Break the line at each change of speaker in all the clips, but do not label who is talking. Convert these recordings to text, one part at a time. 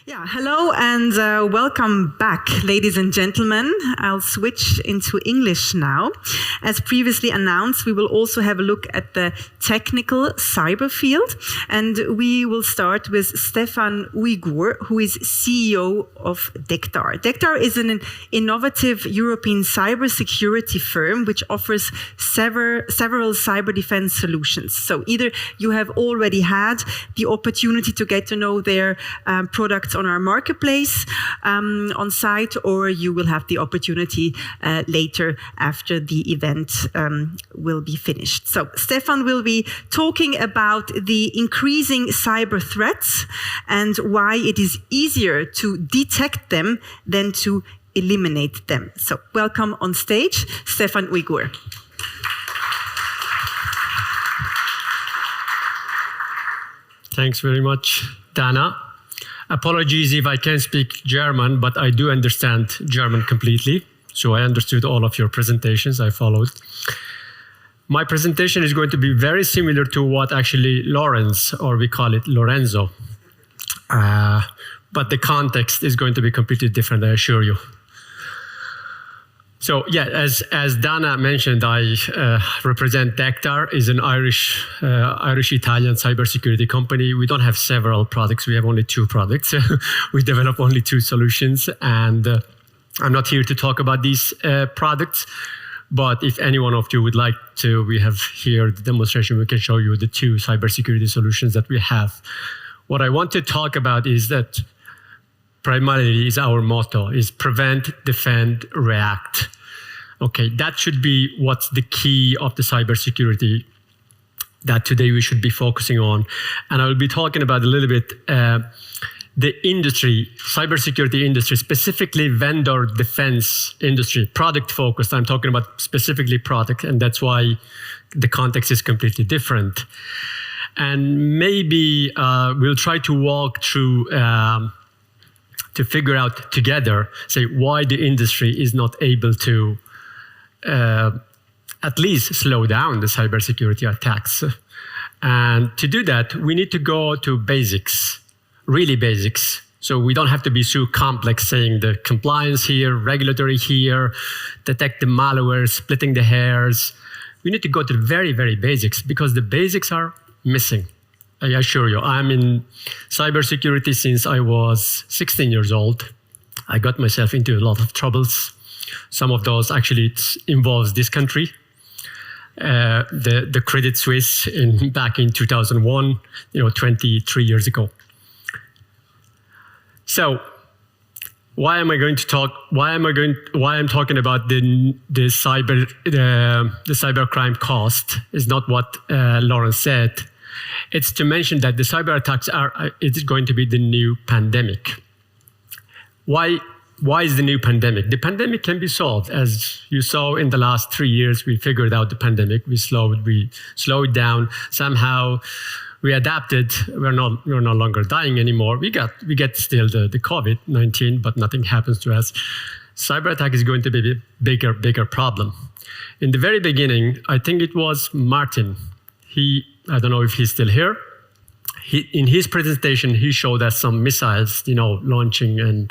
Yeah, hello and welcome back, ladies and gentlemen. I'll switch into English now. As previously announced, we will also have a look at the technical cyber field, and we will start with Stefan Uygur, who is CEO of Dektar. Dektar is an innovative European cybersecurity firm which offers several cyber defense solutions. So either you have already had the opportunity to get to know their products on our marketplace on site, or you will have the opportunity later after the event will be finished. So Stefan will be talking about the increasing cyber threats and why it is easier to detect them than to eliminate them. So welcome on stage, Stefan Uygur.
Thanks very much, Dana. Apologies if I can't speak German, but I do understand German completely. So I understood all of your presentations, I followed. My presentation is going to be very similar to what actually Lawrence, or we call it Lorenzo. But the context is going to be completely different, I assure you. So yeah, as Dana mentioned, I represent Dektar, is an Irish-Italian cybersecurity company. We don't have several products, we have only 2 products. We develop only 2 solutions, and I'm not here to talk about these products, but if any one of you would like to, we have here the demonstration, we can show you the 2 cybersecurity solutions that we have. What I want to talk about is that primarily is our motto, is prevent, defend, react. Okay, that should be what's the key of the cybersecurity that today we should be focusing on. And I will be talking about a little bit the industry, cybersecurity industry, specifically vendor defense industry, product focused. I'm talking about specifically product, and that's why the context is completely different. And maybe we'll try to walk through to figure out together, say, why the industry is not able to at least slow down the cybersecurity attacks. And to do that, we need to go to basics, really basics. So we don't have to be so complex, saying the compliance here, regulatory here, detect the malware, splitting the hairs. We need to go to the very, very basics, because the basics are missing. I assure you, I'm in cybersecurity since I was 16 years old. I got myself into a lot of troubles. Some of those actually involves this country. The Credit Suisse back in 2001, 23 years ago. So why am I going to talk? Why I'm talking about the cybercrime cost is not what Lawrence said. It's to mention that the cyber attacks it's going to be the new pandemic. Why is the new pandemic? The pandemic can be solved. As you saw in the last 3 years, we figured out the pandemic. We slowed down. Somehow we adapted. We're no longer dying anymore. We get still the COVID-19, but nothing happens to us. Cyber attack is going to be a bigger problem. In the very beginning, I think it was Martin. I don't know if he's still here. In his presentation, he showed us some missiles, launching, and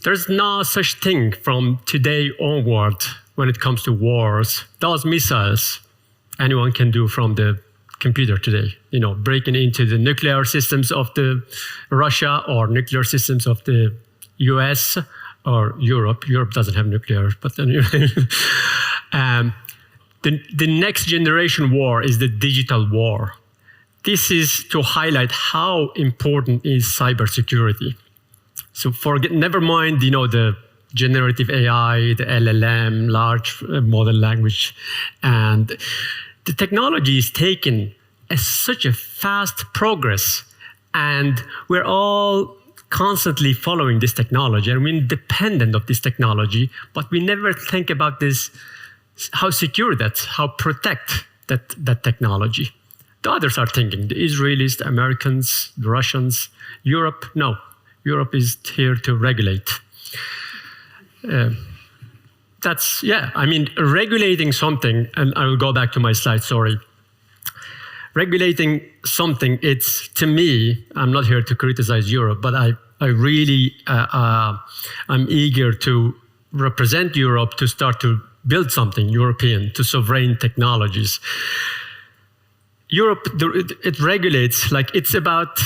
there's no such thing from today onward when it comes to wars. Those missiles, anyone can do from the computer today. Breaking into the nuclear systems of the Russia or nuclear systems of the US or Europe. Europe doesn't have nuclear, but anyway. The next generation war is the digital war. This is to highlight how important is cybersecurity. So never mind, the generative AI, the LLM, large model language, and the technology is taken as such a fast progress, and we're all constantly following this technology, and we're dependent of this technology, but we never think about this. How secure how protect that technology. The others are thinking, the Israelis, the Americans, the Russians, Europe, no. Europe is here to regulate. Regulating something, and I will go back to my slide, sorry. regulating something, it's, to me, I'm not here to criticize Europe, but I really, I'm eager to represent Europe to start to build something European, to sovereign technologies. Europe, it regulates, like it's about,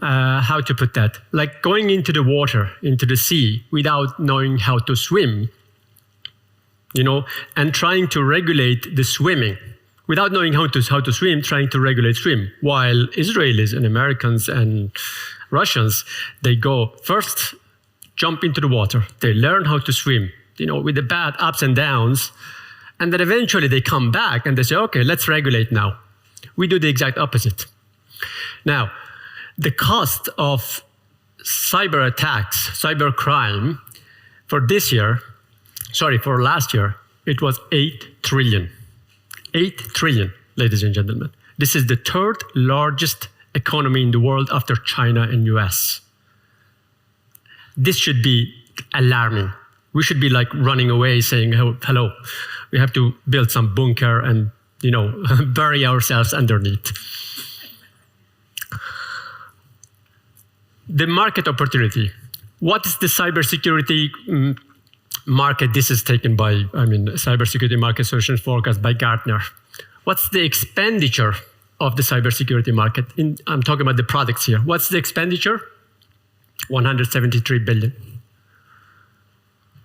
how to put that, like going into the water, into the sea, without knowing how to swim, you know, and trying to regulate the swimming. Without knowing how to swim, trying to regulate swim. While Israelis and Americans and Russians, they go first, jump into the water. They learn how to swim, you know, with the bad ups and downs. And then eventually they come back and they say, okay, let's regulate now. We do the exact opposite. Now, the cost of cyber attacks, cyber crime, for last year, it was 8 trillion. 8 trillion, ladies and gentlemen. This is the third largest economy in the world after China and US. This should be alarming. We should be like running away saying, hello, we have to build some bunker and, you know, bury ourselves underneath. The market opportunity. What is the cybersecurity market? This is taken by, Cybersecurity Market Solutions Forecast by Gartner. What's the expenditure of the cybersecurity market? I'm talking about the products here. What's the expenditure? 173 billion.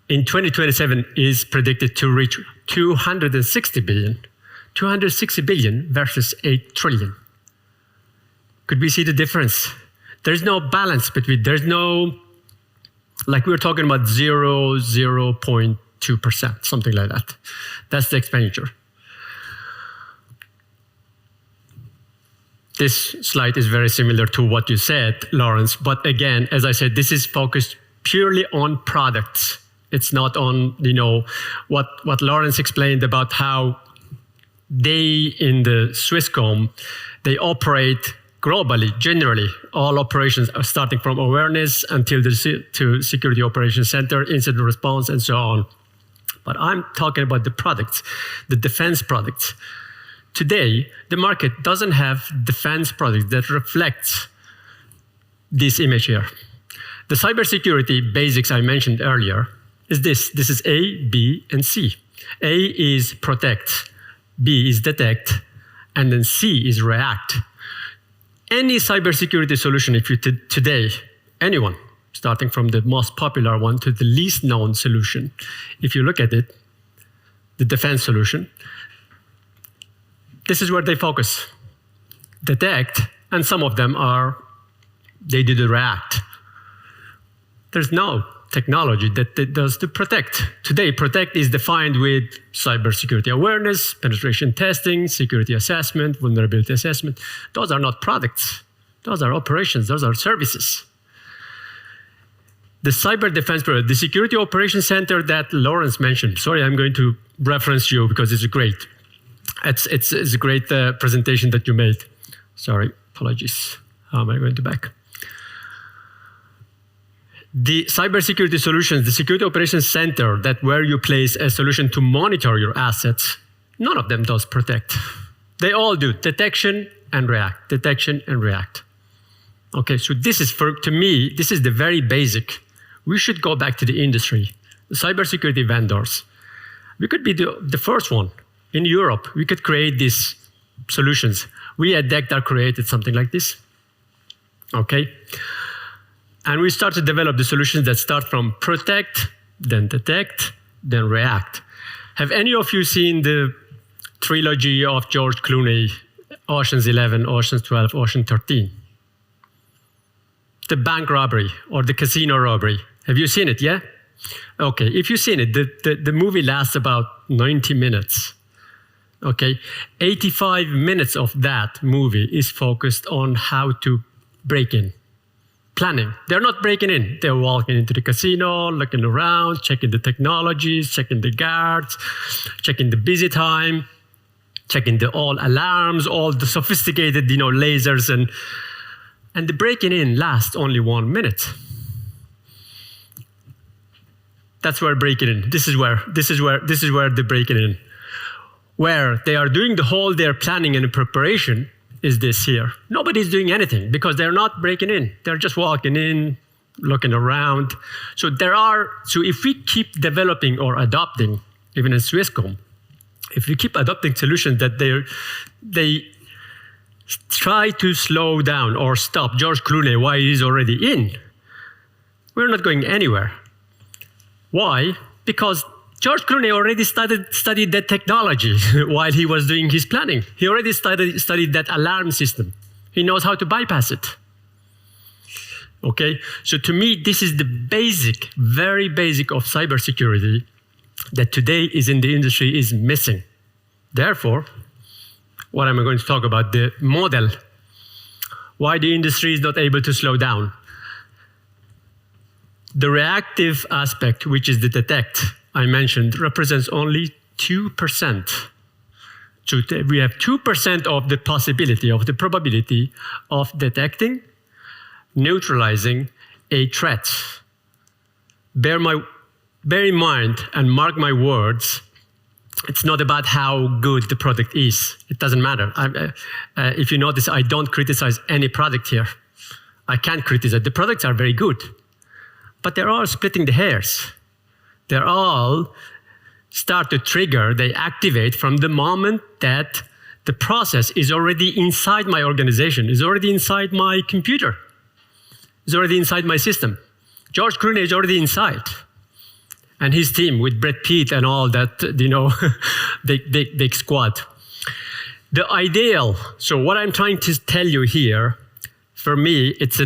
In 2027 is predicted to reach 260 billion. 260 billion versus 8 trillion. Could we see the difference? There's no balance between, there's no, like we were talking about 0.2%, something like that. That's the expenditure. This slide is very similar to what you said, Lawrence, but again, as I said, this is focused purely on products. It's not on, you know, what Lawrence explained about how they in the Swisscom, they operate globally, generally, all operations are starting from awareness until the Security Operations Center, incident response, and so on. But I'm talking about the products, the defense products. Today, the market doesn't have defense products that reflect this image here. The cybersecurity basics I mentioned earlier is this. This is A, B, and C. A is protect, B is detect, and then C is react. Any cybersecurity solution, if you today, anyone, starting from the most popular one to the least known solution, if you look at it, the defense solution, this is where they focus. Detect, and some of them they do the react. There's no technology that does the protect. Today, protect is defined with cybersecurity awareness, penetration testing, security assessment, vulnerability assessment. Those are not products. Those are operations. Those are services. The cyber defense product, the Security Operations Center that Lawrence mentioned. Sorry, I'm going to reference you because it's great. It's a great presentation that you made. Sorry, apologies. How am I going to back? The cybersecurity solutions, the Security Operations Center, that where you place a solution to monitor your assets, none of them does protect. They all do detection and react, detection and react. Okay, so this is, to me, this is the very basic. We should go back to the industry, the cybersecurity vendors. We could be the first one. In Europe, we could create these solutions. We at Dektar created something like this. Okay? And we start to develop the solutions that start from protect, then detect, then react. Have any of you seen the trilogy of George Clooney, Ocean's 11, Ocean's 12, Ocean 13? The bank robbery or the casino robbery. Have you seen it, yeah? Okay, if you've seen it, the movie lasts about 90 minutes. Okay, 85 minutes of that movie is focused on how to break in. Planning. They're not breaking in. They're walking into the casino, looking around, checking the technologies, checking the guards, checking the busy time, checking all alarms, all the sophisticated, lasers, and the breaking in lasts only 1 minute. That's where breaking in. This is where the breaking in, where they are doing their planning and preparation, is this here. Nobody's doing anything because they're not breaking in. They're just walking in, looking around. So if we keep developing or adopting, even in Swisscom, if we keep adopting solutions that they try to slow down or stop George Clooney while he's already in, we're not going anywhere. Why? Because George Clooney already studied that technology while he was doing his planning. He already studied that alarm system. He knows how to bypass it. Okay, so to me, this is the basic, very basic of cybersecurity that today is in the industry is missing. Therefore, what am I going to talk about? The model. Why the industry is not able to slow down. The reactive aspect, which is the detect, I mentioned, represents only 2%. So we have 2% of the possibility, of the probability of detecting, neutralizing a threat. Bear in mind and mark my words, it's not about how good the product is. It doesn't matter. If you notice, I don't criticize any product here. I can't criticize. The products are very good, but they're all splitting the hairs. They're all start to trigger, they activate from the moment that the process is already inside my organization, is already inside my computer, is already inside my system. George Clooney is already inside. And his team with Brad Pitt and all that, big squad. The ideal, so what I'm trying to tell you here, for me, it's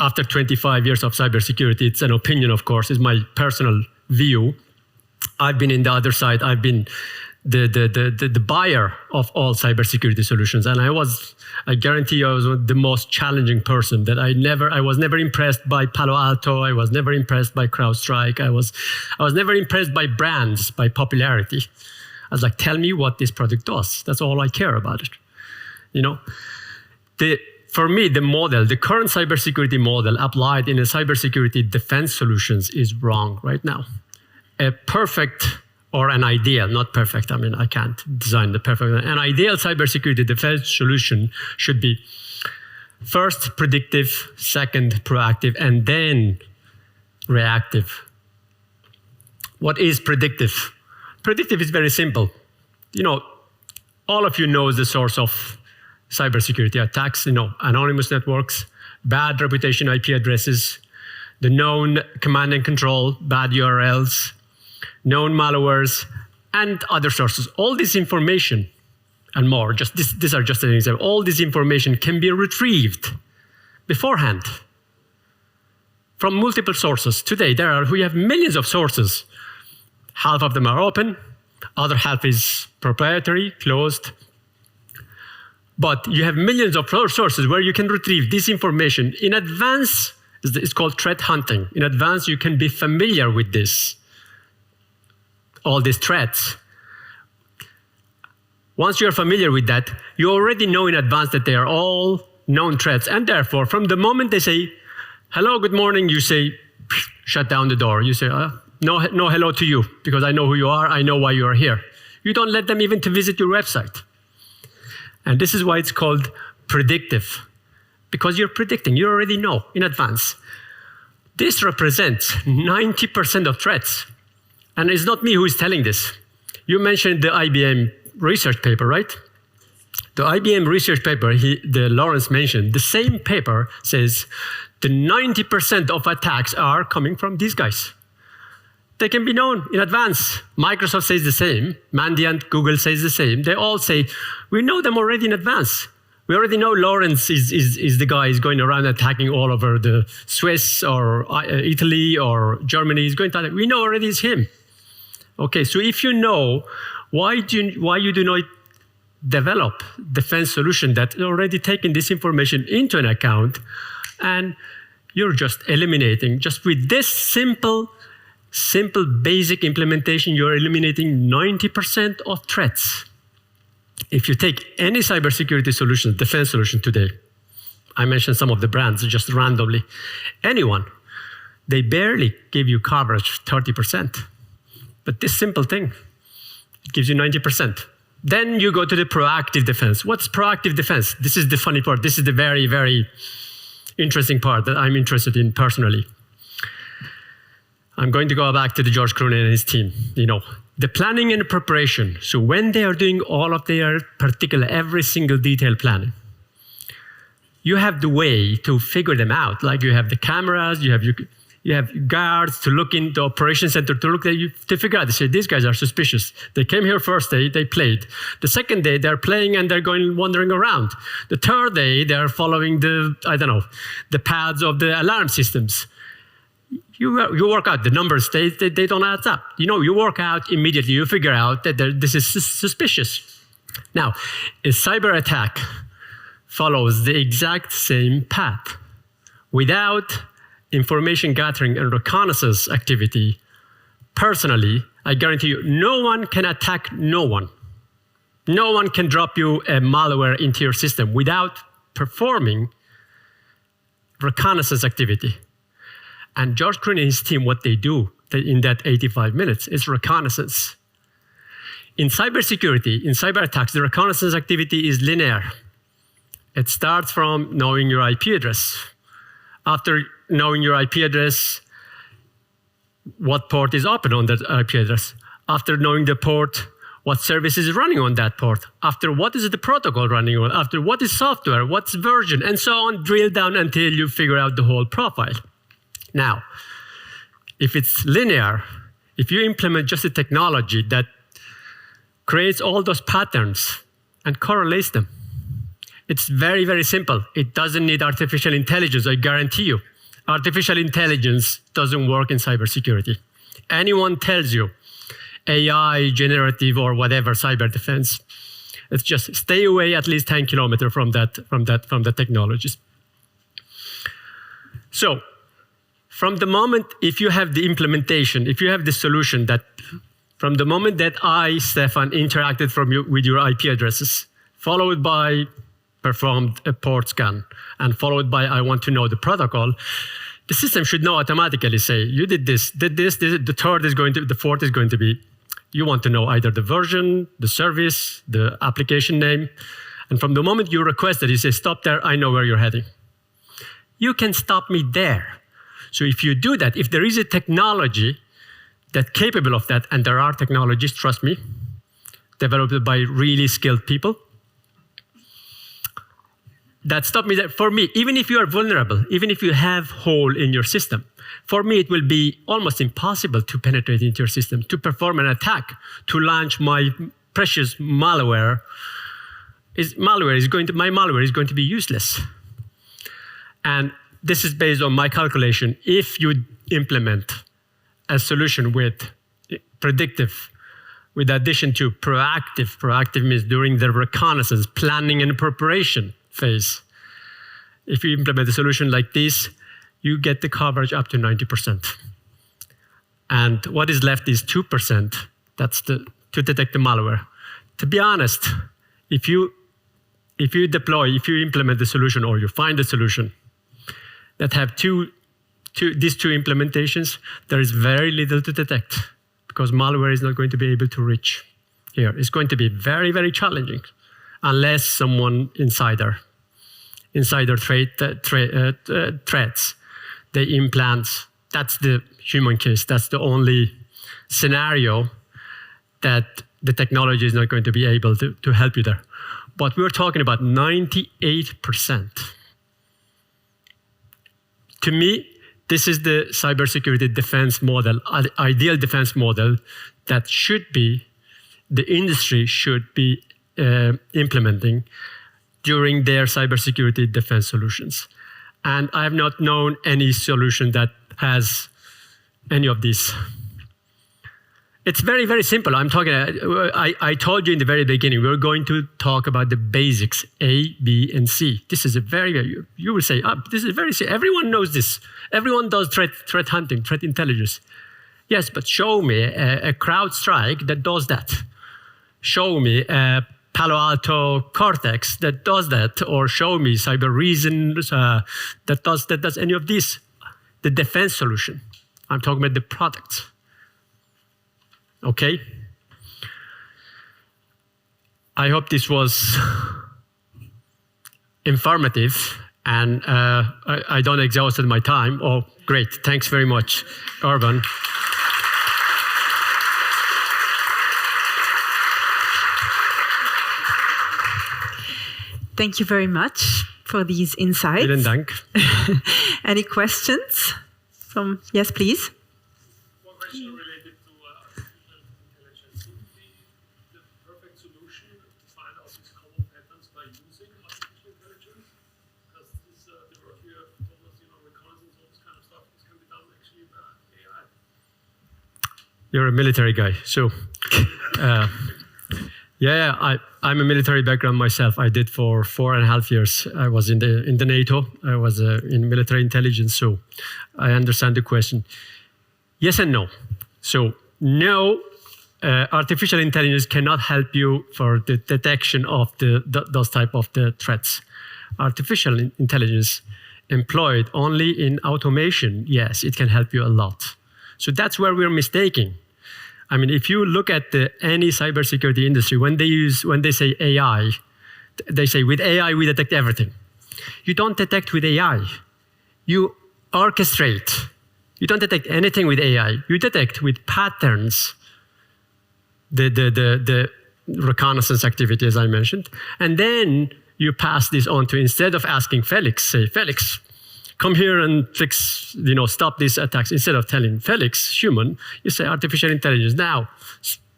after 25 years of cybersecurity, it's an opinion, of course, it's my personal view. I've been in the other side. I've been the buyer of all cybersecurity solutions, and I guarantee you, I was the most challenging person. That I was never impressed by Palo Alto. I was never impressed by CrowdStrike. I was never impressed by brands, by popularity. I was like, tell me what this product does. That's all I care about it. For me, the current cybersecurity model applied in a cybersecurity defense solutions is wrong right now. A perfect or an ideal, not perfect, I can't design the perfect. An ideal cybersecurity defense solution should be first predictive, second proactive, and then reactive. What is predictive? Predictive is very simple. All of you know the source of cybersecurity attacks, anonymous networks, bad reputation IP addresses, the known command and control, bad URLs, known malwares, and other sources. All this information and more, these are just an example. All this information can be retrieved beforehand from multiple sources. Today, we have millions of sources. Half of them are open, other half is proprietary, closed. But you have millions of sources where you can retrieve this information in advance. It's called threat hunting. In advance, you can be familiar with all these threats. Once you're familiar with that, you already know in advance that they are all known threats. And therefore, from the moment they say, hello, good morning, you say, shut down the door. You say, no hello to you, because I know who you are, I know why you are here. You don't let them even to visit your website. And this is why it's called predictive, because you're predicting, you already know in advance. This represents 90% of threats. And it's not me who is telling this. You mentioned the IBM research paper, right? The IBM research paper, Lawrence mentioned, the same paper says the 90% of attacks are coming from these guys. They can be known in advance. Microsoft says the same. Mandiant, Google says the same. They all say, we know them already in advance. We already know Lawrence is the guy who's going around attacking all over the Swiss or Italy or Germany. He's going to attack. We know already it's him. Okay, so if you know, why you do not develop defense solution that already taken this information into an account, and you're just eliminating, just with this simple basic implementation, you're eliminating 90% of threats. If you take any cybersecurity solution, defense solution today, I mentioned some of the brands just randomly, anyone, they barely give you coverage 30%. But this simple thing, it gives you 90%. Then you go to the proactive defense. What's proactive defense? This is the funny part. This is the very, very interesting part that I'm interested in personally. I'm going to go back to the George Clooney and his team. The planning and the preparation. So when they are doing all of their particular, every single detail planning, you have the way to figure them out. Like you have the cameras, you have guards to look in the operation center to figure out. They say, these guys are suspicious. They came here first day, they played. The second day, they're playing and they're going wandering around. The third day, they're following the paths of the alarm systems. You work out the numbers, they don't add up. You work out immediately, you figure out that this is suspicious. Now, a cyber attack follows the exact same path. Without information gathering and reconnaissance activity, personally, I guarantee you, no one can attack no one. No one can drop you a malware into your system without performing reconnaissance activity. And George Clooney and his team, what they do in that 85 minutes is reconnaissance. In cybersecurity, in cyber attacks, the reconnaissance activity is linear. It starts from knowing your IP address. After knowing your IP address, what port is open on that IP address? After knowing the port, what service is running on that port? After, what is the protocol running on? After, what is software? What's version? And so on, drill down until you figure out the whole profile. Now, if it's linear, if you implement just a technology that creates all those patterns and correlates them, it's very, very simple. It doesn't need artificial intelligence, I guarantee you. Artificial intelligence doesn't work in cybersecurity. Anyone tells you AI, generative, or whatever cyber defense, it's just stay away at least 10 kilometers from the technologies. So, from the moment, if you have the implementation, if you have the solution that from the moment that I, Stefan, interacted with your IP addresses, followed by performed a port scan, and followed by I want to know the protocol, the system should know automatically say, you did this, the fourth is going to be, you want to know either the version, the service, the application name, and from the moment you request it, you say, stop there, I know where you're heading. You can stop me there. So if you do that, if there is a technology that's capable of that, and there are technologies, trust me, developed by really skilled people, that stop me there. For me, even if you are vulnerable, even if you have hole in your system, for me it will be almost impossible to penetrate into your system, to perform an attack, to launch my precious malware. My malware is going to be useless. And this is based on my calculation. If you implement a solution with predictive, with addition to proactive means during the reconnaissance, planning and preparation phase. If you implement a solution like this, you get the coverage up to 90%. And what is left is 2%. That's to detect the malware. To be honest, if you implement the solution or you find a solution that have these two implementations, there is very little to detect because malware is not going to be able to reach here. It's going to be very, very challenging unless someone insider threats, they implant. That's the human case. That's the only scenario that the technology is not going to be able to help you there. But we're talking about 98%. To me, this is the cybersecurity defense model, ideal defense model that the industry should be implementing during their cybersecurity defense solutions. And I have not known any solution that has any of these. It's very, very simple. I told you in the very beginning, we're going to talk about the basics, A, B, and C. This is you will say, this is very simple. Everyone knows this. Everyone does threat hunting, threat intelligence. Yes, but show me a CrowdStrike that does that. Show me a Palo Alto Cortex that does that, or show me Cyber Reason that does any of these. The defense solution. I'm talking about the product. Okay? I hope this was informative, and I don't exhausted my time. Oh, great. Thanks very much, Urban.
Thank you very much for these insights.
Vielen Dank.
Any questions? Yes, please.
One question related to artificial intelligence. Would it be the perfect solution to find out these common patterns by using artificial intelligence? Because this, the work you have told us, reconnaissance, all this kind of stuff, this can be done actually by AI.
You're a military guy, so I'm a military background myself. I did for 4.5 years. I was in the NATO. I was in military intelligence, so I understand the question. Yes and no. So no, artificial intelligence cannot help you for the detection of those type of the threats. Artificial intelligence employed only in automation, yes, it can help you a lot. So that's where we're mistaking. I mean, if you look at any cybersecurity industry, when they say AI, they say with AI we detect everything. You don't detect with AI. You orchestrate. You don't detect anything with AI. You detect with patterns, the reconnaissance activity, as I mentioned, and then you pass this on to, instead of asking Felix, say, Felix, come here and fix, stop these attacks. Instead of telling Felix, human, you say artificial intelligence, now,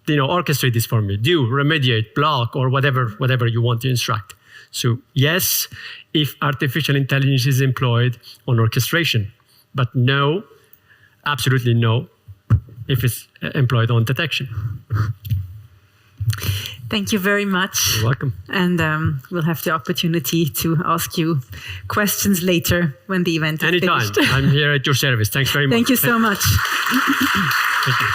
orchestrate this for me, do, remediate, block, or whatever you want to instruct. So yes, if artificial intelligence is employed on orchestration, but no, absolutely no, if it's employed on detection.
Thank you very much.
You're welcome.
And we'll have the opportunity to ask you questions later when the event is
Anytime.
finished.
I'm here at your service. Thanks very much.
Thank you so much.
Thank you.